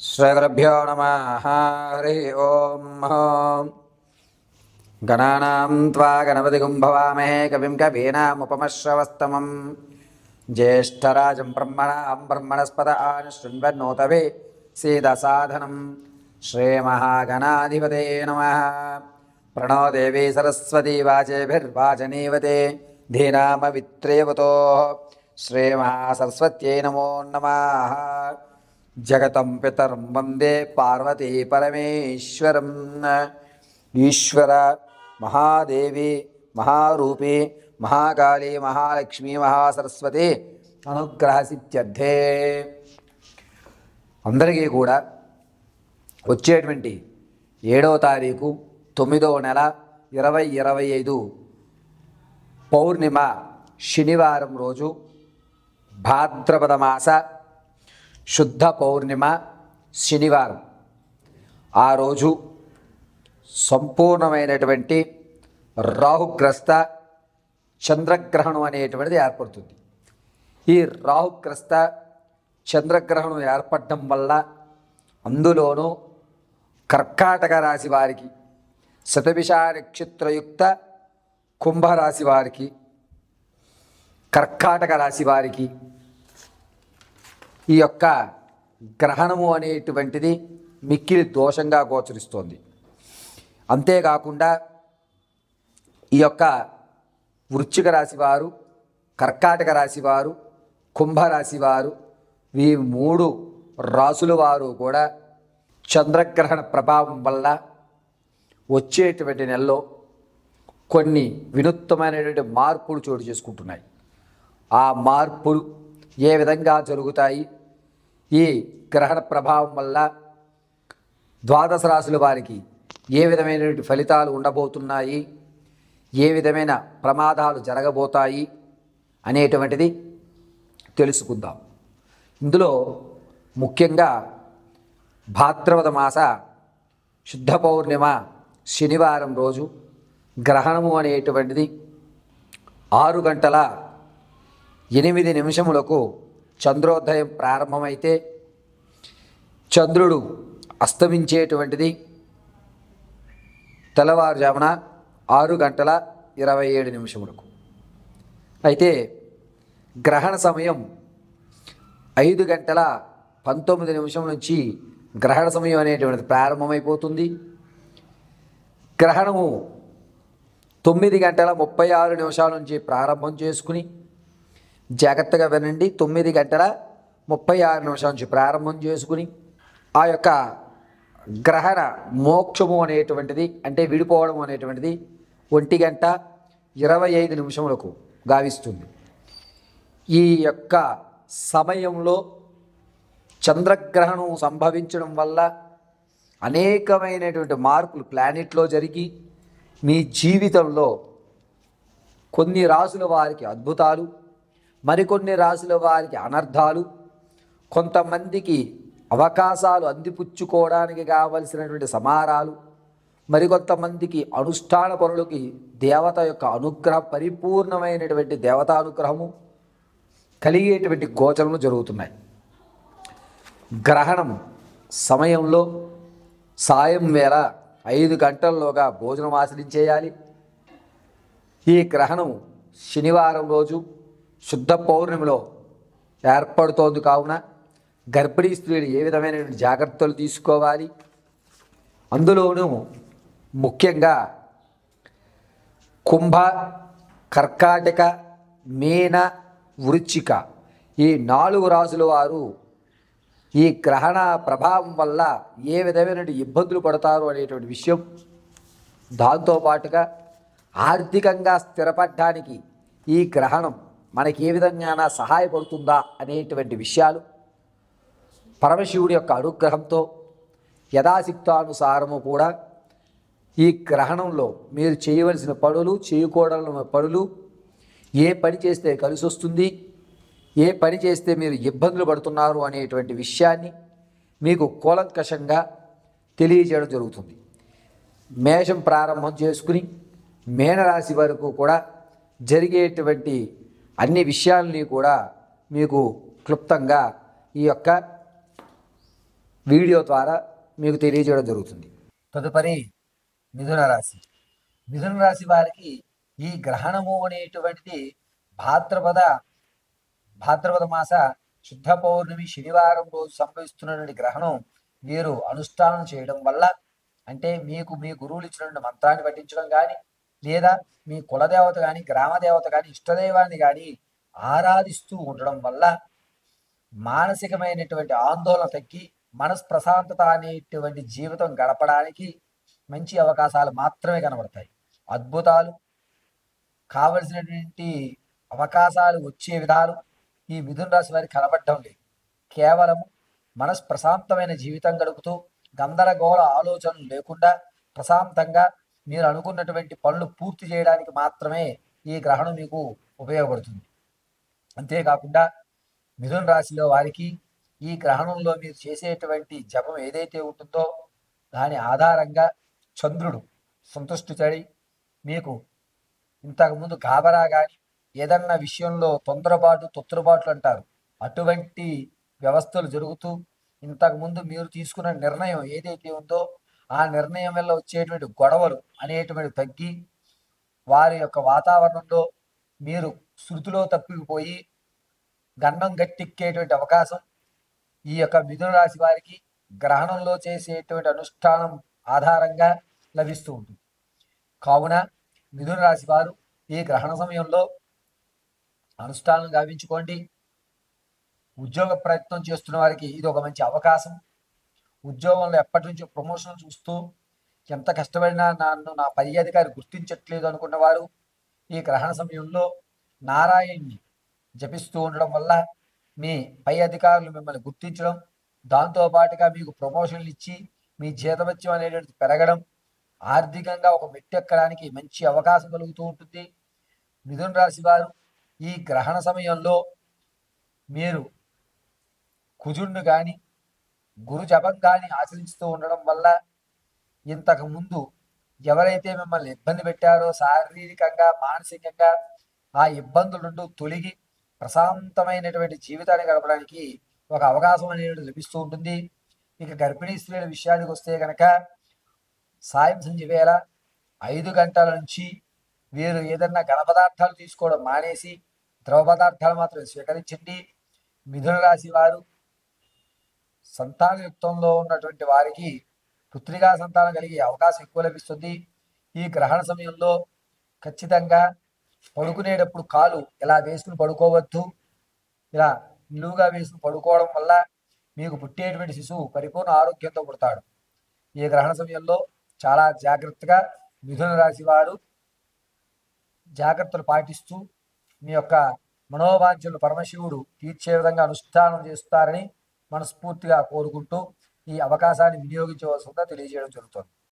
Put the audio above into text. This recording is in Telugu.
శ్రీగురుభ్యో నమః. హరి ఓం. గణానాం త్వా గణపతిగుం భవామహే కవిం కవీనాముపమశ్రవస్తమం జ్యేష్ఠరాజం బ్రహ్మణాం బ్రహ్మణస్పద శృణ్వన్నోతవే సీదసాధనం. శ్రీమహాగణాధిపతయే నమః. ప్రణో దేవీ సరస్వతీ వాచేభిర్వాచనీవతే ధీనామవిత్రేవతో. శ్రీమహాసరస్వత్యై నమో నమః. జగతం పితరం వందే పార్వతీ పరమేశ్వరం. ఈశ్వర మహాదేవి మహారూపి మహాకాళీ మహాలక్ష్మీ మహాసరస్వతి అనుగ్రహసిత్యర్థే. అందరికీ కూడా వచ్చేటువంటి 7వ తారీఖు 9వ నెల 2025 పౌర్ణిమ శనివారం రోజు భాద్రపద మాస శుద్ధ పౌర్ణిమ శనివారం. ఆ రోజు సంపూర్ణమైనటువంటి రాహుగ్రస్త చంద్రగ్రహణం అనేటువంటిది ఏర్పడుతుంది. ఈ రాహుగ్రస్త చంద్రగ్రహణం ఏర్పడడం వల్ల అందులోనూ కర్కాటక రాశి వారికి, శతభిష నక్షత్రయుక్త కుంభరాశి వారికి, కర్కాటక రాశి వారికి ఈ యొక్క గ్రహణము అనేటువంటిది మిక్కిలి దోషంగా గోచరిస్తోంది. అంతేకాకుండా ఈ యొక్క వృశ్చిక రాశి వారు, కర్కాటక రాశి వారు, కుంభరాశి వారు, ఈ 3 రాసుల వారు కూడా చంద్రగ్రహణ ప్రభావం వల్ల వచ్చేటువంటి నెలలో కొన్ని వినూత్నమైనటువంటి మార్పులు చోటు చేసుకుంటున్నాయి. ఆ మార్పులు ఏ విధంగా జరుగుతాయి, ఈ గ్రహణ ప్రభావం వల్ల ద్వాదశ రాశుల వారికి ఏ విధమైనటువంటి ఫలితాలు ఉండబోతున్నాయి, ఏ విధమైన ప్రమాదాలు జరగబోతాయి అనేటువంటిది తెలుసుకుందాం. ఇందులో ముఖ్యంగా భాద్రపద మాస శుద్ధ పౌర్ణిమ శనివారం రోజు గ్రహణము అనేటువంటిది 6:08 చంద్రోదయం ప్రారంభమైతే చంద్రుడు అస్తమించేటువంటిది తెల్లవారుజామున 6:27. అయితే గ్రహణ సమయం 5:19 నుంచి గ్రహణ సమయం అనేటువంటిది ప్రారంభమైపోతుంది. గ్రహణము 9:36 నుంచి ప్రారంభం చేసుకుని, జాగ్రత్తగా వినండి, 9:36 నుంచి ప్రారంభం చేసుకుని ఆ యొక్క గ్రహణ మోక్షము అనేటువంటిది అంటే విడిపోవడం అనేటువంటిది 1:25 గావిస్తుంది. ఈ యొక్క సమయంలో చంద్రగ్రహణం సంభవించడం వల్ల అనేకమైనటువంటి మార్పులు ప్లానెట్లో జరిగి మీ జీవితంలో కొన్ని రాసుల వారికి అద్భుతాలు, మరికొన్ని రాసుల వారికి అనర్థాలు, కొంతమందికి అవకాశాలు అందిపుచ్చుకోవడానికి కావలసినటువంటి సమారాలు, మరికొంతమందికి అనుష్ఠాన పనులకి దేవత యొక్క అనుగ్రహం, పరిపూర్ణమైనటువంటి దేవతానుగ్రహము కలిగేటువంటి గోచరములు జరుగుతున్నాయి. గ్రహణం సమయంలో సాయం వేళ 5 గంటల్లోగా భోజనం ఆచరించేయాలి. ఈ గ్రహణం శనివారం రోజు శుద్ధ పౌర్ణమిలో ఏర్పడుతోంది కావున గర్భిణీ స్త్రీలు ఏ విధమైన జాగ్రత్తలు తీసుకోవాలి, అందులోనూ ముఖ్యంగా కుంభ, కర్కాటక, మీన, వృశ్చిక ఈ 4 రాసుల వారు ఈ గ్రహణ ప్రభావం వల్ల ఏ విధమైన ఇబ్బందులు పడతారు అనేటువంటి విషయం, దాంతోపాటుగా ఆర్థికంగా స్థిరపడడానికి ఈ గ్రహణం మనకి ఏ విధంగా సహాయపడుతుందా అనేటువంటి విషయాలు పరమశివుడి యొక్క అనుగ్రహంతో యథాశక్తానుసారము కూడా ఈ గ్రహణంలో మీరు చేయవలసిన పనులు, చేయకూడని పనులు, ఏ పని చేస్తే కలిసి వస్తుంది, ఏ పని చేస్తే మీరు ఇబ్బందులు పడుతున్నారు అనేటువంటి విషయాన్ని మీకు కూలంకషంగా తెలియజేయడం జరుగుతుంది. మేషం ప్రారంభం చేసుకుని మీనరాశి వరకు కూడా జరిగేటువంటి అన్ని విషయాల్ని కూడా మీకు క్లుప్తంగా ఈ యొక్క వీడియో ద్వారా మీకు తెలియజేయడం జరుగుతుంది. తదుపరి మిథున రాశి. మిథున రాశి వారికి ఈ గ్రహణము అనేటువంటిది భాద్రపద భాద్రపద మాస శుద్ధ పౌర్ణమి శనివారం రోజు సంభవిస్తున్నటువంటి గ్రహణం మీరు అనుష్ఠానం చేయడం వల్ల, అంటే మీకు మీ గురువులు ఇచ్చినటువంటి మంత్రాన్ని పఠించడం కానీ, లేదా మీ కులదేవత కానీ, గ్రామదేవత కానీ, ఇష్టదైవాన్ని కానీ ఆరాధిస్తూ ఉండడం వల్ల మానసికమైనటువంటి ఆందోళన తగ్గి మనస్ప్రశాంతత అనేటువంటి జీవితం గడపడానికి మంచి అవకాశాలు మాత్రమే కనబడతాయి. అద్భుతాలు, కావలసినటువంటి అవకాశాలు వచ్చే విధాలు ఈ మిథున రాశి వారికి కనబడటం లేదు. కేవలం మనస్ప్రశాంతమైన జీవితం గడుపుతూ గందరగోళ ఆలోచనలు లేకుండా ప్రశాంతంగా మీరు అనుకున్నటువంటి పనులు పూర్తి చేయడానికి మాత్రమే ఈ గ్రహణం మీకు ఉపయోగపడుతుంది. అంతేకాకుండా మిథున రాశిలో వారికి ఈ గ్రహణంలో మీరు చేసేటువంటి జపం ఏదైతే ఉంటుందో దాని ఆధారంగా చంద్రుడు సంతుష్టి చెడి మీకు ఇంతకుముందు గాబరా కానీ ఏదన్నా విషయంలో తొందరపాట్లు అంటారు, అటువంటి వ్యవస్థలు జరుగుతూ ఇంతకుముందు మీరు తీసుకున్న నిర్ణయం ఏదైతే ఉందో ఆ నిర్ణయం వల్ల వచ్చేటువంటి గొడవలు అనేటువంటి తగ్గి వారి యొక్క వాతావరణంలో మీరు శృతిలో తప్పిపోయి గండం గట్టెక్కేటువంటి అవకాశం ఈ యొక్క మిథున రాశి వారికి గ్రహణంలో చేసేటువంటి అనుష్ఠానం ఆధారంగా లభిస్తూ ఉంటుంది. కావున మిథున రాశి వారు ఈ గ్రహణ సమయంలో అనుష్ఠానం గావించుకోండి. ఉద్యోగ ప్రయత్నం చేస్తున్న వారికి ఇది ఒక మంచి అవకాశం. ఉద్యోగంలో ఎప్పటి నుంచో ప్రమోషన్ చూస్తూ ఎంత కష్టపడినా నా పై అధికారి గుర్తించట్లేదు అనుకున్న వారు ఈ గ్రహణ సమయంలో నారాయణ్ణి జపిస్తూ ఉండడం వల్ల మీ పై అధికారులు మిమ్మల్ని గుర్తించడం, దాంతోపాటుగా మీకు ప్రమోషన్లు ఇచ్చి మీ జీతభత్యం అనేటువంటిది పెరగడం, ఆర్థికంగా ఒక మెట్టెక్కడానికి మంచి అవకాశం కలుగుతూ ఉంటుంది. మిథున రాశి వారు ఈ గ్రహణ సమయంలో మీరు కుజుడిని కానీ గురు జపం కానీ ఆచరిస్తూ ఉండడం వల్ల ఇంతకు ముందు ఎవరైతే మిమ్మల్ని ఇబ్బంది పెట్టారో శారీరకంగా మానసికంగా ఆ ఇబ్బందుల నుండి తొలగి ప్రశాంతమైనటువంటి జీవితాన్ని గడపడానికి ఒక అవకాశం అనేది లభిస్తూ ఉంటుంది. ఇక గర్భిణీ స్త్రీల విషయానికి వస్తే కనుక సాయం సంధ్య వేళ 5 గంటల నుంచి వీరు ఏదన్నా ఘన పదార్థాలు తీసుకోవడం మానేసి ద్రవ పదార్థాలు మాత్రం స్వీకరించండి. మిథున రాశి వారు సంతానయుక్తంలో ఉన్నటువంటి వారికి పుత్రికా సంతానం కలిగే అవకాశం ఎక్కువ లభిస్తుంది. ఈ గ్రహణ సమయంలో ఖచ్చితంగా పడుకునేటప్పుడు కాలు ఇలా వేసుకుని పడుకోవద్దు. ఇలా నిలువుగా వేసుకుని పడుకోవడం వల్ల మీకు పుట్టేటువంటి శిశువు పరిపూర్ణ ఆరోగ్యంతో పుడతాడు. ఈ గ్రహణ సమయంలో చాలా జాగ్రత్తగా మిథున రాశి వారు జాగ్రత్తలు పాటిస్తూ మీ యొక్క మనోవాంఛలు పరమశివుడు తీర్చే విధంగా అనుష్ఠానం చేస్తారని మనస్ఫూర్తిగా కోరుకుంటూ ఈ అవకాశాన్ని వినియోగించవలసిందిగా తెలియజేయడం జరుగుతుంది.